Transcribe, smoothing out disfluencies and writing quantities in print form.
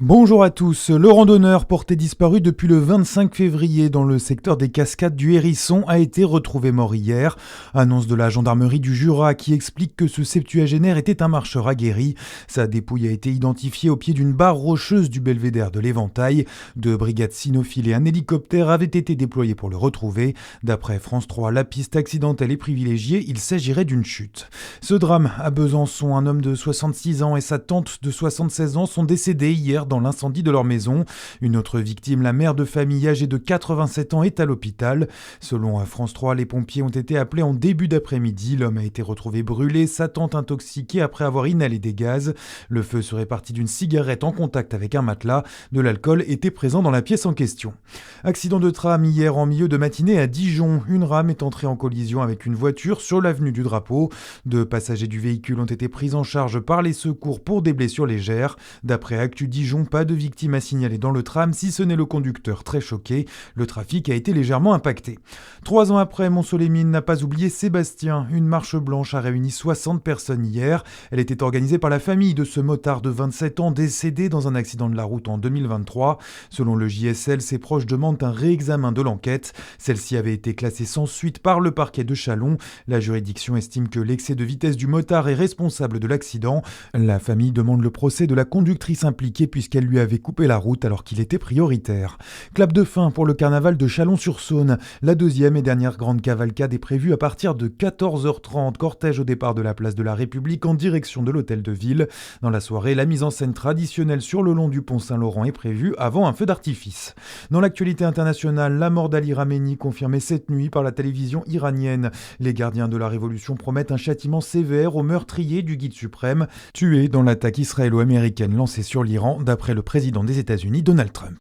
Bonjour à tous. Le randonneur porté disparu depuis le 25 février dans le secteur des Cascades du Hérisson a été retrouvé mort hier. Annonce de la gendarmerie du Jura qui explique que ce septuagénaire était un marcheur aguerri. Sa dépouille a été identifiée au pied d'une barre rocheuse du belvédère de l'Éventail. Deux brigades cynophiles et un hélicoptère avaient été déployés pour le retrouver. D'après France 3, la piste accidentelle est privilégiée. Il s'agirait d'une chute. Ce drame à Besançon, un homme de 66 ans et sa tante de 76 ans sont décédés hier dans l'incendie de leur maison. Une autre victime, la mère de famille âgée de 87 ans, est à l'hôpital. Selon France 3, les pompiers ont été appelés en début d'après-midi. L'homme a été retrouvé brûlé, sa tante intoxiquée après avoir inhalé des gaz. Le feu serait parti d'une cigarette en contact avec un matelas. De l'alcool était présent dans la pièce en question. Accident de tram hier en milieu de matinée à Dijon. Une rame est entrée en collision avec une voiture sur l'avenue du Drapeau. Deux passagers du véhicule ont été pris en charge par les secours pour des blessures légères. D'après Actu Dijon, pas de victimes à signaler dans le tram, si ce n'est le conducteur très choqué. Le trafic a été légèrement impacté. 3 ans après, Mont-Soleil-Mines n'a pas oublié Sébastien. Une marche blanche a réuni 60 personnes hier. Elle était organisée par la famille de ce motard de 27 ans décédé dans un accident de la route en 2023. Selon le JSL, ses proches demandent un réexamen de l'enquête. Celle-ci avait été classée sans suite par le parquet de Châlons. La juridiction estime que l'excès de vitesse du motard est responsable de l'accident. La famille demande le procès de la conductrice impliquée puisqu'elle lui avait coupé la route alors qu'il était prioritaire. Clap de fin pour le carnaval de Chalon-sur-Saône. La deuxième et dernière grande cavalcade est prévue à partir de 14h30. Cortège au départ de la place de la République en direction de l'hôtel de ville. Dans la soirée, la mise en scène traditionnelle sur le long du pont Saint-Laurent est prévue avant un feu d'artifice. Dans l'actualité internationale, la mort d'Ali Khamenei confirmée cette nuit par la télévision iranienne. Les gardiens de la révolution promettent un châtiment sévère au meurtrier du guide suprême, tué dans l'attaque israélo-américaine lancée sur l'Iran, d'après le président des États-Unis, Donald Trump.